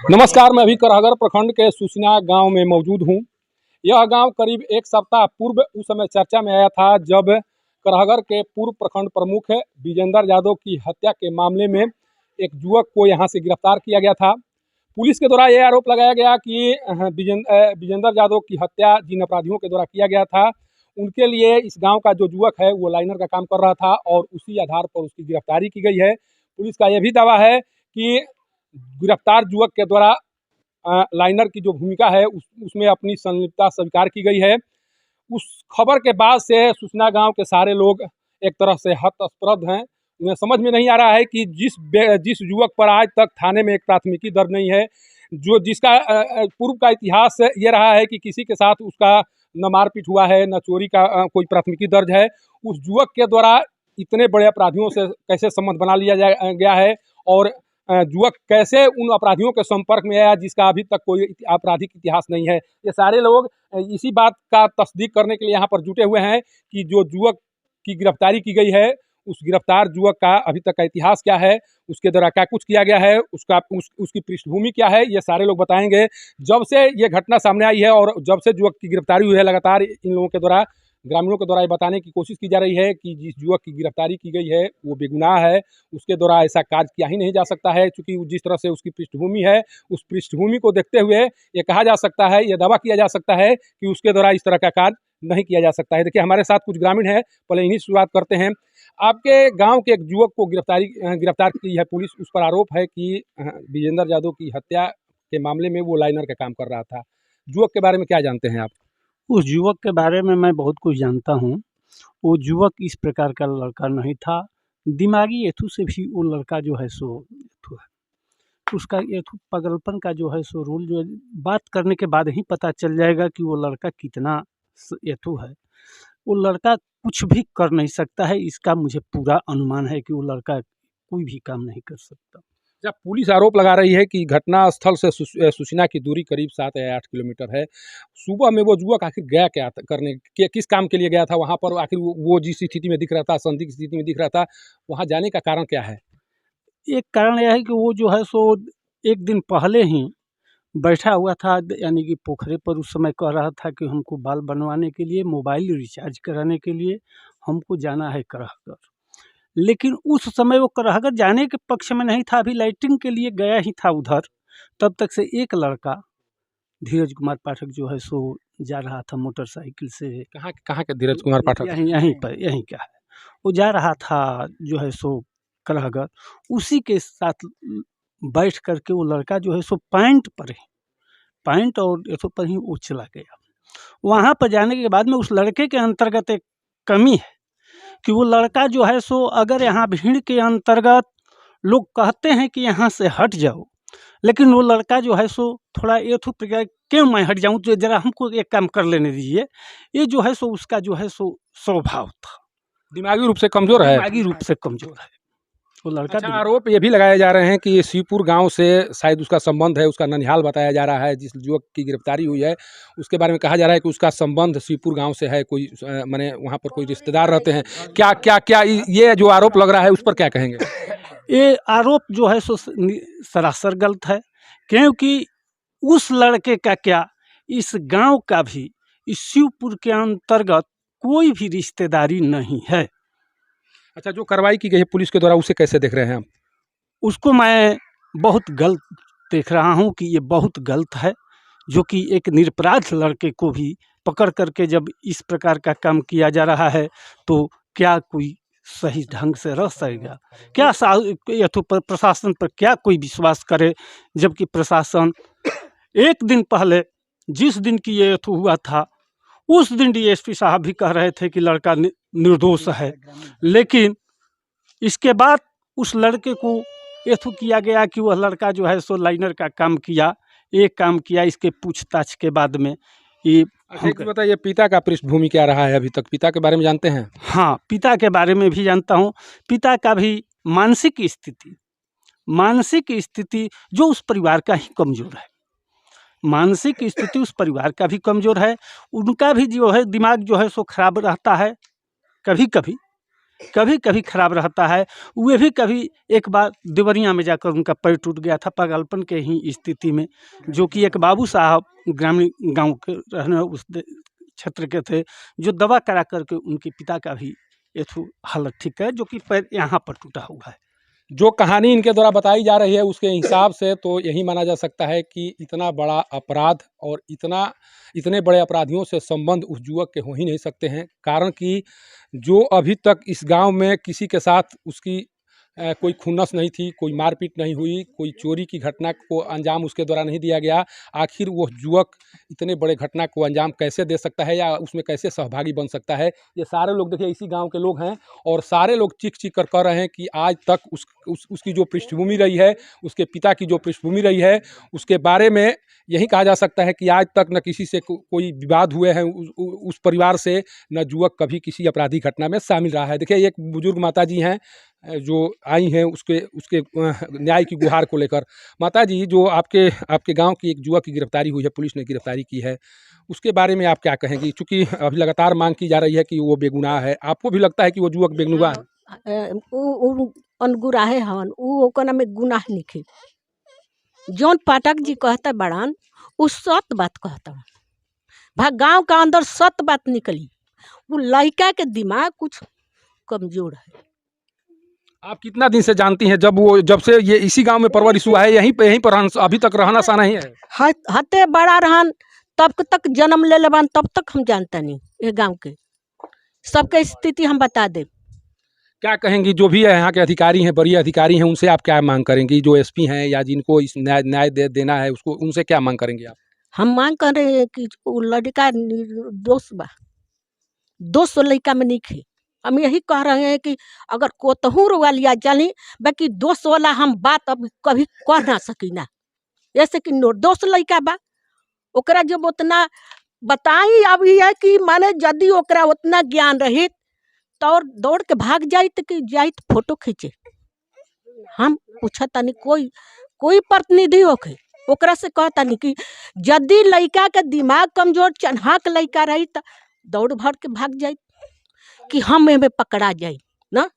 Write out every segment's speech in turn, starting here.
नमस्कार, मैं अभी करहगर प्रखंड के सुसना गांव में मौजूद हूं। यह गांव करीब एक सप्ताह पूर्व उस समय चर्चा में आया था जब करहगर के पूर्व प्रखंड प्रमुख विजेंद्र यादव की हत्या के मामले में एक युवक को यहां से गिरफ्तार किया गया था। पुलिस के द्वारा यह आरोप लगाया गया कि विजेंद्र यादव की हत्या जिन अपराधियों के द्वारा किया गया था, उनके लिए इस गाँव का जो युवक है वो लाइनर का काम कर रहा था और उसी आधार पर उसकी गिरफ्तारी की गई है। पुलिस का यह भी दावा है कि गिरफ्तार युवक के द्वारा लाइनर की जो भूमिका है उसमें अपनी संलिप्तता स्वीकार की गई है। उस खबर के बाद से सुसना गांव के सारे लोग एक तरह से हतप्रभ हैं। उन्हें समझ में नहीं आ रहा है कि जिस युवक पर आज तक थाने में एक प्राथमिकी दर्ज नहीं है, जो जिसका पूर्व का इतिहास ये रहा है कि किसी के साथ उसका न मारपीट हुआ है, न चोरी का कोई प्राथमिकी दर्ज है, उस युवक के द्वारा इतने बड़े अपराधियों से कैसे संबंध बना लिया गया है और युवक कैसे उन अपराधियों के संपर्क में आया जिसका अभी तक कोई आपराधिक इतिहास नहीं है। ये सारे लोग इसी बात का तस्दीक करने के लिए यहाँ पर जुटे हुए हैं कि जो युवक की गिरफ्तारी की गई है, उस गिरफ्तार युवक का अभी तक का इतिहास क्या है, उसके द्वारा क्या कुछ किया गया है, उसकी पृष्ठभूमि क्या है, ये सारे लोग बताएंगे। जब से ये घटना सामने आई है और जब से युवक की गिरफ्तारी हुई है, लगातार इन लोगों के द्वारा, ग्रामीणों के द्वारा ये बताने की कोशिश की जा रही है कि जिस युवक की गिरफ्तारी की गई है वो बेगुनाह है, उसके द्वारा ऐसा कार्य किया ही नहीं जा सकता है। चूँकि जिस तरह से उसकी पृष्ठभूमि है, उस पृष्ठभूमि को देखते हुए ये कहा जा सकता है, ये दावा किया जा सकता है कि उसके द्वारा इस तरह का कार्य नहीं किया जा सकता है। देखिए, हमारे साथ कुछ ग्रामीण हैं, पहले इन्हीं शुरुआत करते हैं। आपके गाँव के एक युवक को गिरफ्तार की है पुलिस, उस पर आरोप है कि विजेंद्र यादव की हत्या के मामले में वो लाइनर का काम कर रहा था। युवक के बारे में क्या जानते हैं आप? उस युवक के बारे में मैं बहुत कुछ जानता हूँ। वो युवक इस प्रकार का लड़का नहीं था। दिमागी एथू से भी वो लड़का जो है सो एथू है। उसका एथू पागलपन का जो है सो रूल जो है, बात करने के बाद ही पता चल जाएगा कि वो लड़का कितना एथू है। वो लड़का कुछ भी कर नहीं सकता है, इसका मुझे पूरा अनुमान है कि वो लड़का कोई भी काम नहीं कर सकता। जब पुलिस आरोप लगा रही है कि घटना स्थल से सुसना की दूरी करीब 7 या 8 किलोमीटर है, सुबह में वो युवक आखिर गया क्या करने के, किस काम के लिए गया था वहाँ पर? आखिर वो जिस स्थिति में दिख रहा था, संदिग्ध स्थिति में दिख रहा था, वहाँ जाने का कारण क्या है? एक कारण यह है कि वो जो है सो एक दिन पहले ही बैठा हुआ था, यानी कि पोखरे पर उस समय कह रहा था कि हमको बाल बनवाने के लिए, मोबाइल रिचार्ज कराने के लिए हमको जाना है करहगर। लेकिन उस समय वो करहगर जाने के पक्ष में नहीं था, अभी लाइटिंग के लिए गया ही था उधर। तब तक से एक लड़का धीरज कुमार पाठक जो है सो जा रहा था मोटरसाइकिल से। कहाँ कहाँ के धीरज कुमार पाठक? यहीं का है। वो जा रहा था जो है सो करहगर, उसी के साथ बैठ करके वो लड़का जो है सो पैंट और एथो पर ही वो चला गया। वहाँ पर जाने के बाद में उस लड़के के अंतर्गत एक कमी है कि वो लड़का जो है सो, अगर यहाँ भीड़ के अंतर्गत लोग कहते हैं कि यहाँ से हट जाओ, लेकिन वो लड़का जो है सो थोड़ा एथो प्रकार, क्यों मैं हट जाऊँ, तो ज़रा हमको एक काम कर लेने दीजिए। ये जो है सो उसका जो है सो स्वभाव था। दिमागी रूप से कमजोर है। दिमागी रूप से कमजोर है वो लड़का। अच्छा, आरोप ये भी लगाए जा रहे हैं कि ये शिवपुर गांव से शायद उसका संबंध है, उसका ननिहाल बताया जा रहा है। जिस युवक की गिरफ्तारी हुई है उसके बारे में कहा जा रहा है कि उसका संबंध शिवपुर गांव से है, कोई माने वहां पर कोई रिश्तेदार रहते हैं। क्या क्या क्या ये जो आरोप लग रहा है उस पर क्या कहेंगे? ये आरोप जो है सो सरासर गलत है, क्योंकि उस लड़के का क्या, इस गांव का भी इस शिवपुर के अंतर्गत कोई भी रिश्तेदारी नहीं है। अच्छा, जो कार्रवाई की गई है पुलिस के द्वारा उसे कैसे देख रहे हैं हम? उसको मैं बहुत गलत देख रहा हूँ कि ये बहुत गलत है, जो कि एक निरपराध लड़के को भी पकड़ करके जब इस प्रकार का काम किया जा रहा है, तो क्या कोई सही ढंग से रह सकेगा? क्या प्रशासन पर क्या कोई विश्वास करे, जबकि प्रशासन एक दिन पहले जिस दिन की ये हुआ था, उस दिन डीएसपी साहब भी कह रहे थे कि लड़का निर्दोष है, लेकिन इसके बाद उस लड़के को एथू किया गया कि वह लड़का जो है सो लाइनर का काम किया, एक काम किया। इसके पूछताछ के बाद में ये बताइए, पिता का पृष्ठभूमि क्या रहा है अभी तक? पिता के बारे में जानते हैं? हाँ, पिता के बारे में भी जानता हूँ। पिता का भी मानसिक स्थिति जो उस परिवार का ही कमज़ोर है। मानसिक स्थिति उस परिवार का भी कमज़ोर है। उनका भी जो है दिमाग जो है सो खराब रहता है कभी कभी। कभी कभी खराब रहता है। वे भी कभी एक बार देवरिया में जाकर उनका पैर टूट गया था पागलपन के ही स्थिति में, जो कि एक बाबू साहब ग्रामीण गांव के रहने उस क्षेत्र के थे, जो दवा करा करके उनके पिता का भी हालत ठीक है, जो कि पैर यहाँ पर टूटा हुआ है। जो कहानी इनके द्वारा बताई जा रही है उसके हिसाब से तो यही माना जा सकता है कि इतना बड़ा अपराध और इतने बड़े अपराधियों से संबंध उस युवक के हो ही नहीं सकते हैं। कारण कि जो अभी तक इस गांव में किसी के साथ उसकी कोई खुन्नस नहीं थी, कोई मारपीट नहीं हुई, कोई चोरी की घटना को अंजाम उसके द्वारा नहीं दिया गया। आखिर वो युवक इतने बड़े घटना को अंजाम कैसे दे सकता है या उसमें कैसे सहभागी बन सकता है? ये सारे लोग देखिए इसी गांव के लोग हैं और सारे लोग चीख-चीख कर कह रहे हैं कि आज तक उसकी जो पृष्ठभूमि रही है, उसके पिता की जो पृष्ठभूमि रही है, उसके बारे में यही कहा जा सकता है कि आज तक न किसी से कोई विवाद हुए हैं उस परिवार से, न युवक कभी किसी आपराधिक घटना में शामिल रहा है। देखिए एक बुजुर्ग माताजी हैं जो आई हैं उसके न्याय की गुहार को लेकर। माताजी, जो आपके गांव की एक युवक की गिरफ्तारी हुई है, पुलिस ने गिरफ्तारी की है, उसके बारे में आप क्या कहेंगी? चूँकि अभी लगातार मांग की जा रही है कि वो बेगुनाह है, आपको भी लगता है कि वो युवक बेगुनाह है? उ अनगुराहे हवन, उ ओकरा में गुनाह नइखे। जौन पाठक जी कहता बड़ान उ सत बात कहता गाँव का अंदर सत बात निकली। वो लड़का के दिमाग कुछ कमजोर है। आप कितना दिन से जानती हैं? जब से ये इसी गांव में परवरिश हुआ है, यहीं पर अभी तक रहना सा नहीं है? हते बड़ा रहन तब तक जन्म ले लेबन तब तक हम जानता नहीं। ये गांव के सबके स्थिति हम बता दे। क्या कहेंगी जो भी है यहाँ के अधिकारी हैं, बड़ी अधिकारी हैं, उनसे आप क्या मांग करेंगी? जो एसपी हैं या जिनको इस न्याय देना है उसको, उनसे क्या मांग करेंगे आप? हम मांग कर रहे हैं कि वो लड़का निर्दोष बा, दोष लड़का में नहीं खे। हम यही कह रहे हैं कि अगर कोतहू रुआ लिया जानी, बाकी दोष वाला हम बात अब कभी कह ना सकी ना। ऐसे कि निर्दोष लड़का बा, ओकरा जब उतना बताई अब ये कि माने यदि ओकरा उतना ज्ञान रही तो और दौड़ के भाग जाइत कि जाइत फोटो खींचे। हम पूछता नहीं कोई प्रतिनिधि होके ओकरा से कहता नहीं कि यदि लड़का के दिमाग कमजोर चन्हाक लड़का रही तो दौड़ भर के भाग जाए कि हम में पकड़ा जाए ना।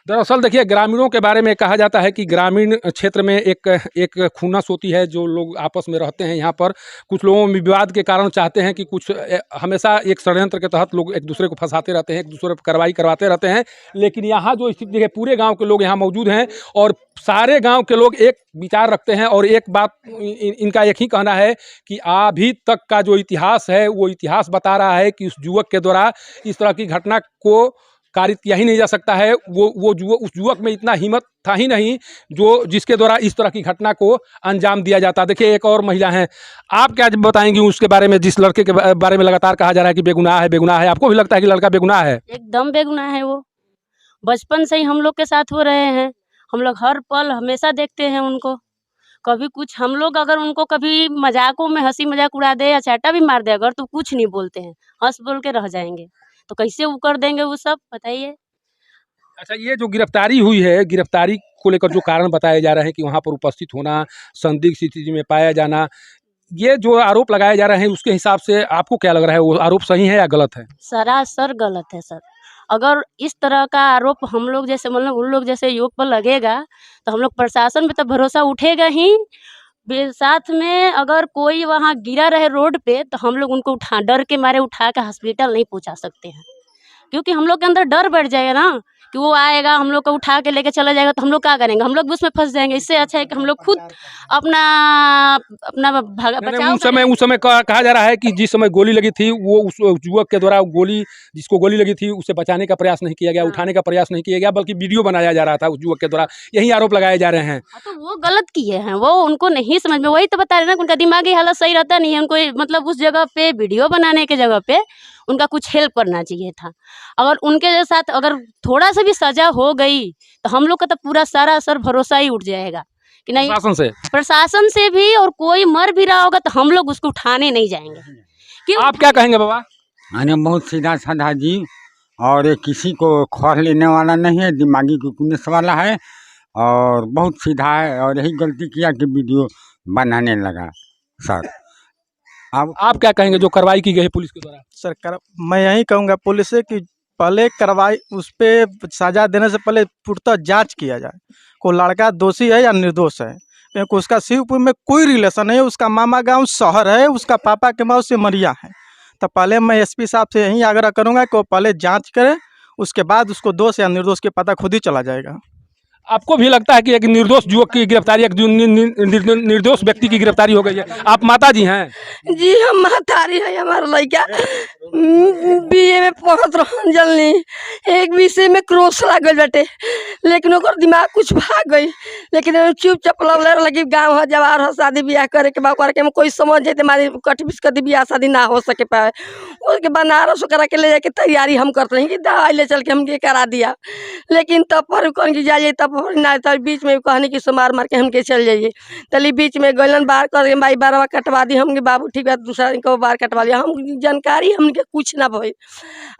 दरअसल देखिए ग्रामीणों के बारे में कहा जाता है कि ग्रामीण क्षेत्र में एक खुन्नस होती है, जो लोग आपस में रहते हैं। यहाँ पर कुछ लोगों में विवाद के कारण चाहते हैं कि कुछ हमेशा एक षड्यंत्र के तहत लोग एक दूसरे को फंसाते रहते हैं, एक दूसरे पर कार्रवाई करवाते रहते हैं। लेकिन यहाँ जो स्थिति देखिए, पूरे गाँव के लोग यहाँ मौजूद हैं और सारे गांव के लोग एक विचार रखते हैं और एक बात इनका एक ही कहना है कि अभी तक का जो इतिहास है वो इतिहास बता रहा है कि उस युवक के द्वारा इस तरह की घटना को कारित किया ही नहीं जा सकता है। उस युवक में इतना हिम्मत था ही नहीं जिसके द्वारा इस तरह की घटना को अंजाम दिया जाता। देखिए एक और महिला हैं, आप क्या बताएंगी उसके बारे में, जिस लड़के के बारे में लगातार कहा जा रहा है कि बेगुनाह है बेगुनाह है? आपको भी लगता है कि लड़का बेगुनाह है? एकदम बेगुनाह है। वो बचपन से ही हम लोग के साथ हो रहे हैं, हम लोग हर पल हमेशा देखते हैं उनको। कभी कुछ हम लोग अगर उनको कभी मजाकों में हंसी मजाक उड़ा दे या चाटा भी मार दे अगर, तो कुछ नहीं बोलते हैं, हंस बोल के रह जाएंगे। तो कैसे वो कर देंगे वो सब, बताइए। अच्छा, ये जो गिरफ्तारी हुई है, गिरफ्तारी को लेकर जो कारण बताए जा रहे हैं कि वहाँ पर उपस्थित होना, संदिग्ध स्थिति में पाया जाना, ये जो आरोप लगाए जा रहे हैं उसके हिसाब से आपको क्या लग रहा है, वो आरोप सही है या गलत है? सरासर गलत है सर। अगर इस तरह का आरोप हम लोग जैसे मतलब उन लोग जैसे युवक पर लगेगा तो हम लोग प्रशासन पे तो भरोसा उठेगा ही। साथ में अगर कोई वहाँ गिरा रहे रोड पे तो हम लोग उनको डर के मारे उठा के हॉस्पिटल नहीं पहुँचा सकते हैं, क्योंकि हम लोग के अंदर डर बढ़ जाएगा ना कि वो आएगा हम लोग को उठा के लेके चला जाएगा तो हम लोग क्या करेंगे, हम लोग भी उसमें फंस जाएंगे। इससे अच्छा है कि हम लोग खुद अपना बचाव। उस समय कहा जा रहा है कि जिस समय गोली लगी थी वो उस युवक के द्वारा जिसको गोली लगी थी उसे बचाने का प्रयास नहीं किया गया, उठाने का प्रयास नहीं किया गया, बल्कि वीडियो बनाया जा रहा था उस युवक के द्वारा। यही आरोप लगाए जा रहे हैं। तो वो गलत किए हैं, वो उनको नहीं समझ में, वही तो बता रहे ना, उनका दिमागी हालत सही रहता नहीं है। उनको मतलब उस जगह पे वीडियो बनाने के जगह पे उनका कुछ हेल्प करना चाहिए था। अगर उनके साथ अगर थोड़ा सा भी सजा हो गई तो हम लोग का तो पूरा सारा असर भरोसा ही उठ जाएगा कि नहीं प्रशासन से भी, और कोई मर भी रहा होगा तो हम लोग उसको उठाने नहीं जाएंगे। क्यों? आप क्या कहेंगे बाबा? मैंने बहुत सीधा साधा जी, और किसी को खौर लेने वाला नहीं है, दिमागी कुकुनेस वाला है और बहुत सीधा है, और यही गलती किया कि वीडियो बनाने लगा। सर आप क्या कहेंगे जो कार्रवाई की गई है पुलिस के द्वारा? सरकार मैं यही कहूँगा पुलिस से कि पहले कार्रवाई उस पर सजा देने से पहले पूर्णतः जांच किया जाए, कोई लड़का दोषी है या निर्दोष है, क्योंकि उसका शिवपुर में कोई रिलेशन नहीं है, उसका मामा गांव शहर है, उसका पापा के माँ से मरिया है। तो पहले मैं एसपी साहब से यही आग्रह करूंगा कि वो पहले जांच करें, उसके बाद उसको दोष या निर्दोष के पता खुद ही चला जाएगा। आपको भी लगता है कि एक निर्दोष युवक की गिरफ्तारी, एक निर्दोष व्यक्ति की गिरफ्तारी हो गई है? आप माता जी हैं? जी हम महतारी है, हमारा लड़का बीए में पढ़त रहन जलनी, एक विषय में क्रॉस लग गई बेटे, लेकिन ओकर दिमाग कुछ भाग गई, लेकिन चुपचाप लगी गाँव है, जवार हो, शादी ब्याह करे के बाद करके कोई समझ जाते हमारी कटबिस कभी ब्याह शादी ना हो सके पाए। उसके बनारस करा के ले जाके तैयारी हम करते हैं कि दवाई ले चल के हम ये करा दिया, लेकिन तब पर कौन की जाइए, तब ना तब बीच में कहने की मार मार के हमके चल जाइए, तली बीच में गलन बार कर भाई बारवा कटवा दी, हमके बाबू ठीक है दूसरा को बार कटवा लिया, हम जानकारी हमके कुछ ना भई।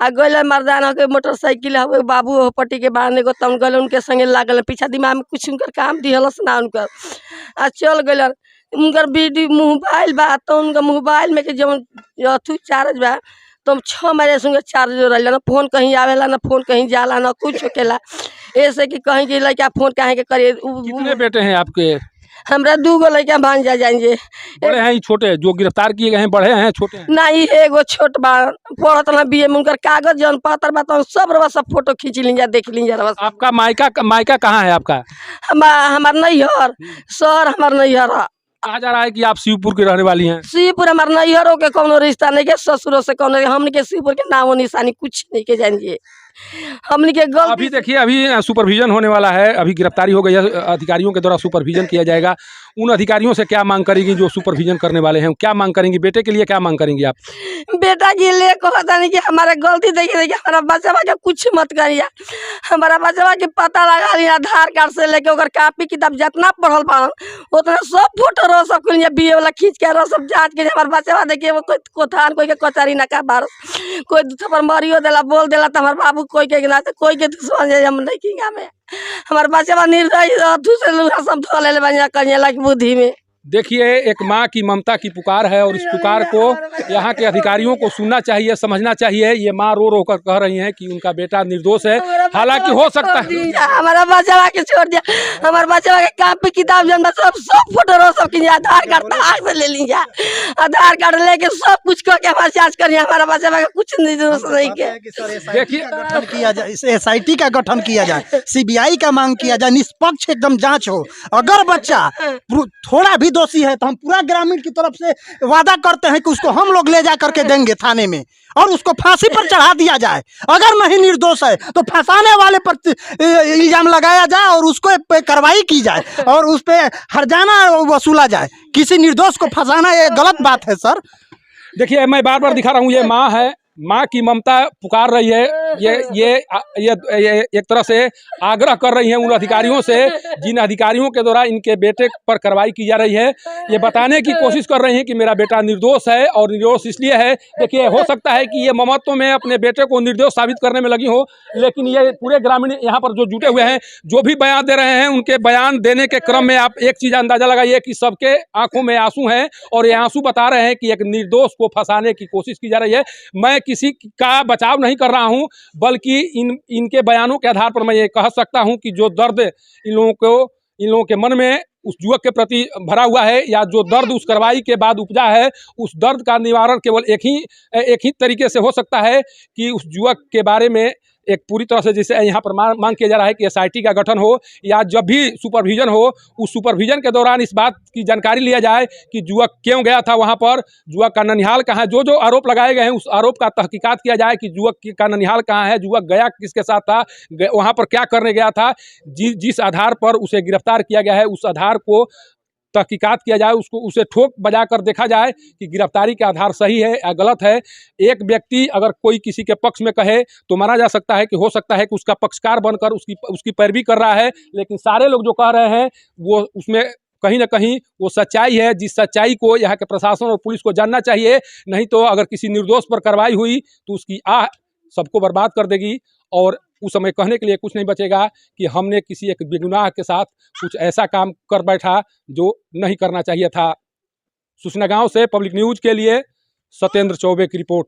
आ गलन मर्दाना के मोटरसाइकिल है बाबू हो पट्टी के बांधने को, तब गलन उनके संगे लागल, पीछा दिमाग में कुछ उनकर काम दिहलस ना उनकर, आ चल गलन उनकर वीडियो मोबाइल बा, तो उनका मोबाइल में के जब अथु चार्ज बा तो 6 महीने संगे चार्ज रहा ना, फोन कहीं आवेला ना, फोन कहीं जाला ना, कुछ होकेला, ऐसे कि कहीं कि लड़का फोन कहे के करे। कितने बेटे हैं आपके? हमरा 2 गो लड़का भांजा जाएंगे। बड़े हैं छोटे? जो गिरफ्तार किए गए हैं बड़े हैं छोटे हैं? नहीं एगो छोट बा, पढ़त ना बीए में, उनकर कागज जौन पत्र बा तो सब रवा सब फोटो खींच लीजिए, देख लीजिए रवा। आपका मायका कहाँ है आपका? हमार नैहर शहर, हमार नैहर है। कहा जा रहा है कि आप शिवपुर की रहने वाली हैं? शिवपुर हमार नैहरों के कोनो रिश्ता नहीं के, ससुरों से कोनो, हमने के शिवपुर के नामो निशानी कुछ नहीं के जानिए, हमने के गलती। अभी देखिए, अभी सुपरविजन होने वाला है, अभी गिरफ्तारी हो गई है, अधिकारियों के द्वारा सुपरविजन किया जाएगा। उन अधिकारियों से क्या मांग करेंगी जो सुपरविजन करने वाले हैं? क्या मांग करेंगी? बेटे के लिए क्या मांग करेंगी आप? बेटा के लिए कहता नहीं कि हमारा गलती देखिए, हमारा बच्चा के कुछ मत करिए, हमारा बच्चा के पता लगा लिया, आधार कार्ड से लेके ओकर कॉपी किताब जितना पढ़ल पढ़ल उतना सब फोटो रो सब कुछ बीए वाला खींच के रो सब जांच के, हमारा बच्चा देखिए वो कोई कोथान कोई के कचहरी ना का बार, कोई थप्पड़ मारियो देला बोल देला तो हमारे बाबू कोई के ना, कोई के दुश्मन है हम नहीं किंगा में, हमारे बच्चा निर्दयी दूसरे लोग सब धो ले बनिया कन्या लगी बुद्धि में। देखिए, एक माँ की ममता की पुकार है और इस पुकार को यहाँ के अधिकारियों को सुनना चाहिए, समझना चाहिए। ये माँ रो रो कर कह रही हैं कि उनका बेटा निर्दोष है, हालांकि हो सकता है हमारा बच्चा के छोड़ दिया, हमारे बच्चा के कॉपी किताब जब सब फोटो रो सब की आधार कार्ड तक से ले लीजिए, आधार कार्ड लेके सब कुछ करके हमारा जांच करिए, हमारा बच्चा का कुछ निर्दोष नहीं के। देखिए, गठन किया जाए, SIT का गठन किया जाए, CBI का मांग किया जाए, निष्पक्ष एकदम जांच हो। अगर बच्चा थोड़ा भी दोषी है तो हम पूरा ग्रामीण की तरफ से वादा करते हैं कि उसको हम लोग ले जा करके देंगे थाने में और उसको फांसी पर चढ़ा दिया जाए। अगर नहीं निर्दोष है तो फंसाने वाले पर इल्जाम लगाया जाए और उसको कार्रवाई की जाए और उस पर हर्जाना वसूला जाए। किसी निर्दोष को फंसाना ये गलत बात है सर। देखिए, मैं बार बार दिखा रहा हूँ, ये माँ है, माँ की ममता पुकार रही है, ये एक तरह से आग्रह कर रही है उन अधिकारियों से जिन अधिकारियों के द्वारा इनके बेटे पर कार्रवाई की जा रही है। ये बताने की कोशिश कर रही हैं कि मेरा बेटा निर्दोष है, और निर्दोष इसलिए है, देखिए हो सकता है कि ये ममत्व में अपने बेटे को निर्दोष साबित करने में लगी हो, लेकिन ये पूरे ग्रामीण यहाँ पर जो जुटे हुए हैं, जो भी बयान दे रहे हैं, उनके बयान देने के क्रम में आप एक चीज़ अंदाजा लगाइए कि सबके आंखों में आंसू हैं और ये आंसू बता रहे हैं कि एक निर्दोष को फंसाने की कोशिश की जा रही है। मैं किसी का बचाव नहीं कर रहा हूं, बल्कि इनके बयानों के आधार पर मैं ये कह सकता हूं कि जो दर्द इन लोगों के मन में उस युवक के प्रति भरा हुआ है, या जो दर्द उस कार्रवाई के बाद उपजा है, उस दर्द का निवारण केवल एक ही तरीके से हो सकता है कि उस युवक के बारे में एक पूरी तरह से, जैसे यहाँ पर मांग किया जा रहा है कि SIT का गठन हो, या जब भी सुपरविजन हो, उस सुपरविजन के दौरान इस बात की जानकारी लिया जाए कि युवक क्यों गया था वहाँ पर, युवक का ननिहाल कहाँ है, जो आरोप लगाए गए हैं उस आरोप का तहकीकात किया जाए कि युवक का ननिहाल कहाँ है, युवक गया किसके साथ था, वहाँ पर क्या करने गया था, जिस आधार पर उसे गिरफ्तार किया गया है उस आधार को तहकीकात किया जाए, उसे ठोक बजा कर देखा जाए कि गिरफ्तारी का आधार सही है या गलत है। एक व्यक्ति अगर कोई किसी के पक्ष में कहे तो माना जा सकता है कि हो सकता है कि उसका पक्षकार बनकर उसकी पैरवी कर रहा है, लेकिन सारे लोग जो कह रहे हैं वो उसमें कहीं ना कहीं वो सच्चाई है, जिस सच्चाई को यहाँ के प्रशासन और पुलिस को जानना चाहिए। नहीं तो अगर किसी निर्दोष पर कार्रवाई हुई तो उसकी आह सबको बर्बाद कर देगी और उस समय कहने के लिए कुछ नहीं बचेगा कि हमने किसी एक बेगुनाह के साथ कुछ ऐसा काम कर बैठा जो नहीं करना चाहिए था। सूचना गांव से पब्लिक न्यूज़ के लिए सत्येंद्र चौबे की रिपोर्ट।